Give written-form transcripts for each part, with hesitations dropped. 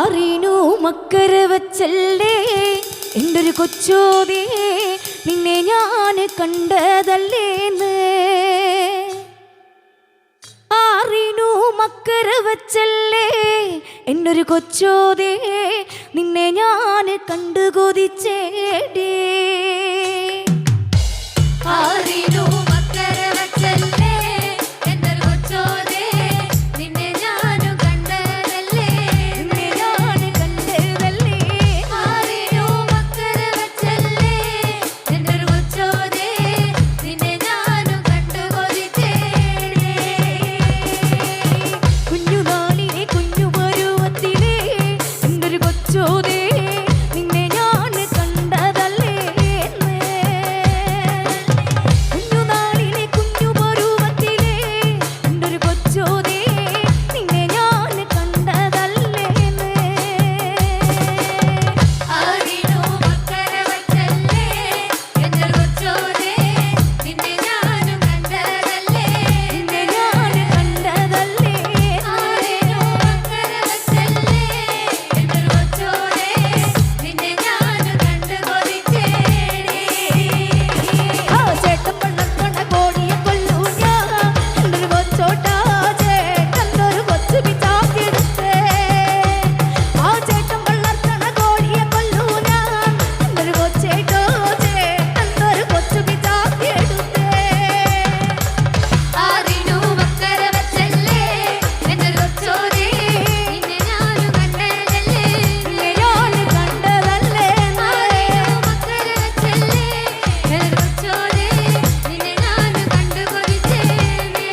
ആറിനു മക്കര വച്ചല്ലേ എൻ്റെ ഒരു കൊച്ചോതേ നിന്നെ ഞാൻ കണ്ടതല്ലേന്ന്. ആറിനു മക്കര വച്ചല്ലേ എൻ്റെ ഒരു കൊച്ചോതേ നിന്നെ ഞാൻ കണ്ടു കൊതിച്ചേടേ. ആറിനു മക്കര വച്ചല്ലേ എൻ്റെ ഒരു കൊച്ചോതേ നിന്നെ ഞാൻ കണ്ടതല്ലേ നിന്നെ ഞാൻ കണ്ടതല്ലേ. ആറിനു മക്കര വച്ചല്ലേ എൻ്റെ ഒരു കൊച്ചോതേ നിന്നെ ഞാൻ കണ്ടു കൊതിച്ചേടേ. കുഞ്ഞുനാളിലെ കുഞ്ഞു പരുവത്തിലെ എൻ്റെ ഒരു കൊച്ചോതേ നിന്നെ ഞാൻ കണ്ടതല്ലേ. കുഞ്ഞുനാളിലെ കുഞ്ഞു പരുവത്തിലെ എൻ്റെ ഒരു കൊച്ചോതേ നിന്നെ ഞാൻ കണ്ടതല്ലേ. ആറിനു മക്കര വച്ചല്ലേ എൻ്റെ ഒരു കൊച്ചോതേ നിന്നെ ഞാൻ കണ്ടതല്ലേ നിന്നെ ഞാൻ കണ്ടതല്ലേ. ആറിനു മക്കര വച്ചല്ലേ എൻ്റെ ഒരു കൊച്ചോതേ നിന്നെ ഞാൻ കണ്ടു കൊതിച്ചേടേ. ആ ചേട്ടൻ പള്ളക്കണ കോഴിയെ കൊല്ലൂ ഞാൻ എൻ്റെ ഒരു കൊച്ചോട്ടാ ചേട്ടൻ്റെ ഒരു കൊച്ചു പിച്ചാത്തിയെടുത്തേ. ആ ചേട്ടൻ പള്ളക്കണ കോഴിയെ കൊല്ലൂ ഞാൻ എൻ്റെ ഒരു കൊച്ചേട്ടോ ചേട്ടൻ്റെ ഒരു കൊച്ചു പിച്ചാത്തിയെടുത്തേ. ആറിനു മക്കര വച്ചല്ലേ എൻ്റെ ഒരു കൊച്ചോതേ നിന്നെ ഞാൻ കണ്ടതല്ലേ നിന്നെ ഞാൻ കണ്ടതല്ലേ. ആറിനു മക്കര വച്ചല്ലേ എൻ്റെ ഒരു കൊച്ചോതേ നിന്നെ ഞാൻ കണ്ടു കൊതിച്ചേടേ.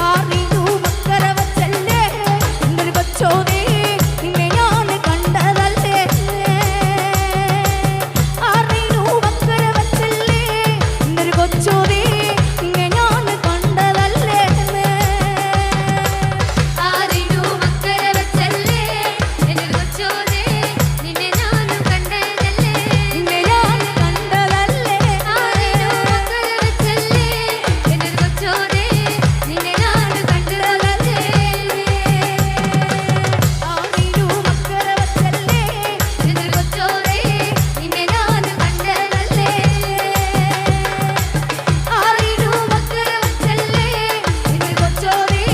ആറിനു മക്കര വച്ചല്ലേ എൻ്റെ ഒരു കൊച്ചോതേ നിന്നെ ഞാൻ കണ്ടതല്ലേ. ആറിനു മക്കര വച്ചല്ലേ എൻ്റെ ഒരു കൊച്ചോതേ നിന്നെ ഞാൻ കണ്ടതല്ലേ. ആറിനു മക്കര വച്ചല്ലേ എൻ്റെ ഒരു കൊച്ചോതേ നിന്നെ ഞാൻ കണ്ടതല്ലേ നിന്നെ ഞാൻ കണ്ടതല്ലേ. ആറിനു മക്കര വച്ചല്ലേ എൻ്റെ ഒരു കൊച്ചോതേ നിന്നെ ഞാൻ കണ്ടതല്ലേ. ആറിനു മക്കര വച്ചല്ലേ എൻ്റെ ഒരു കൊച്ചോതേ നിന്നെ ഞാൻ കണ്ടതല്ലേ. ആറിനു മക്കര വച്ചല്ലേ എൻ്റെ ഒരു കൊച്ചോതേ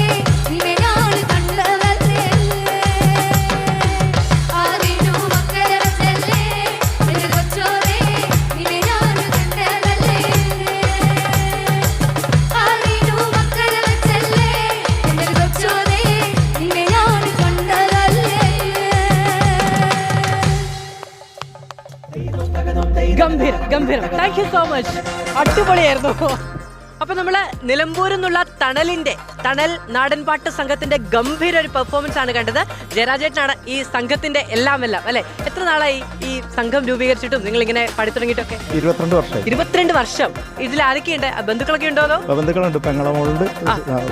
നിന്നെ ഞാൻ കണ്ടതല്ലേ. ആറിനു മക്കര വച്ചല്ലേ എൻ്റെ ഒരു കൊച്ചോതേ നിന്നെ ഞാൻ കണ്ടതല്ലേ. ആറിനു മക്കര വച്ചല്ലേ എൻ്റെ ഒരു കൊച്ചോതേ നിന്നെ ഞാൻ കണ്ടതല്ലേ. ഗംഭീരം ഗംഭീരം, താങ്ക് യു സോ മച്ച്. അടിപൊളിയായിരുന്നു. അപ്പൊ നമ്മള് നിലമ്പൂരിൽ നിന്നുള്ള തണൽ നാടൻപാട്ട് സംഘത്തിന്റെ ഗംഭീര ഒരു പെർഫോമൻസ് ആണ് കണ്ടത്. ജയരാജേട്ടനാണ് ഈ സംഘത്തിന്റെ എല്ലാം അല്ലെ. എത്ര നാളായി ഈ സംഘം രൂപീകരിച്ചിട്ടും നിങ്ങൾ ഇങ്ങനെ പഠി തുടങ്ങിയിട്ടൊക്കെ? 22 വർഷം. 22 വർഷം. ഇതിൽ ആരൊക്കെയുണ്ട്? ബന്ധുക്കളൊക്കെ ഉണ്ടോ? ബന്ധുക്കളുണ്ട്, പെങ്ങളമോളുണ്ട്,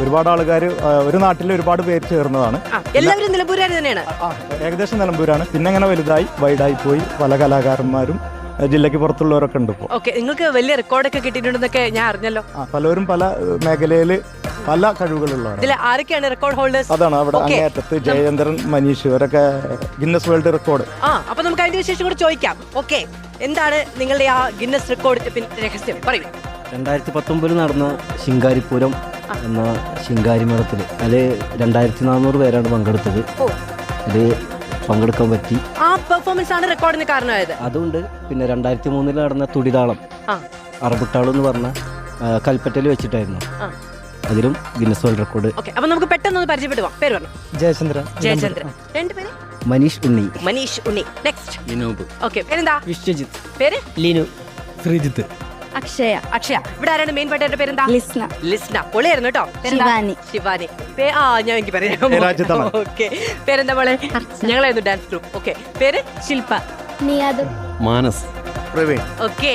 ഒരുപാട് ആൾക്കാർ, ഒരു നാട്ടിൽ ഒരുപാട് പേര് ചേർന്നതാണ്. എല്ലാവരും നിലമ്പൂരുകാർ തന്നെയാണ്? ഏകദേശം നിലമ്പൂരാണ്. പിന്നെ അങ്ങനെ വൈഡായി പോയി പല കലാകാരന്മാരും ജില്ലയ്ക്ക് പുറത്തുള്ളവരൊക്കെ ഉണ്ട് ഇപ്പോൾ. ഓക്കെ, നിങ്ങൾക്ക് വലിയ റെക്കോർഡൊക്കെ കിട്ടിയിട്ടുണ്ടെന്നൊക്കെ ഞാൻ അറിഞ്ഞല്ലോ. പലരും പല മേഖലയിൽ പല കഴിവുകളുള്ളവരാണ്. ഇതിൽ ആരൊക്കെയാണ് റെക്കോർഡ് ഹോൾഡേഴ്സ്? അതാണ് അവിടെ അങ്ങേറ്റത്ത് ജയേന്ദ്രൻ, മനീഷ്, ഇവരൊക്കെ ഗിന്നസ് വേൾഡ് റെക്കോർഡ്. അപ്പൊ നമുക്ക് അതിന്റെ വിശേഷം കൂടെ ചോദിക്കാം. ഓക്കെ, എന്താണ് നിങ്ങളുടെ ആ ഗിന്നസ് റെക്കോർഡ് രഹസ്യം? പറയൂ. 2019 നടന്ന ശിങ്കാരിപുരം എന്ന ശിങ്കാരിമേളത്തിൽ അതിൽ 2400 പേരാണ് പങ്കെടുത്തത്. അതിൽ പങ്കെടുക്കാൻ പറ്റി. ആ പെർഫോമൻസ് ആണ് റെക്കോർഡിന് കാരണമായത്. അതുകൊണ്ട് പിന്നെ 2003 നടന്ന തുടിതാളം അറബുട്ടാളം എന്ന് പറഞ്ഞ കൽപ്പറ്റയിൽ വെച്ചിട്ടായിരുന്നു. അതിലും ഗിന്നസ് വേൾഡ് റെക്കോർഡ്. ഓക്കെ, അപ്പൊ നമുക്ക് പെട്ടെന്ന് പരിചയപ്പെടുവാം. പേര് പറഞ്ഞു. ജയചന്ദ്രൻ. രണ്ടുപേര്? മനീഷ് ഉണ്ണി. നെക്സ്റ്റ് വിനോബ്. ഓക്കെ, പേരെന്താ? വിശ്വജിത്ത്. പേര്? ലീനു. ശ്രീജിത്ത്. അക്ഷയ. ഇവിടെ ആരാണ് മെയിൻ പാട്ടുകാരുടെ പേരെന്താ? ലിസ്ന. പൊളിയായിരുന്നു കേട്ടോ. ശിവാനി. ഞാൻ എനിക്ക് പറയാം. ഓക്കെ, പേരെന്താ മോളെ? ഞങ്ങളായിരുന്നു ഡാൻസ് ഗ്രൂപ്പ്. ഓക്കെ, പേര്? ശില്പ. മാനസ്. പ്രവീൺ. ഓക്കെ.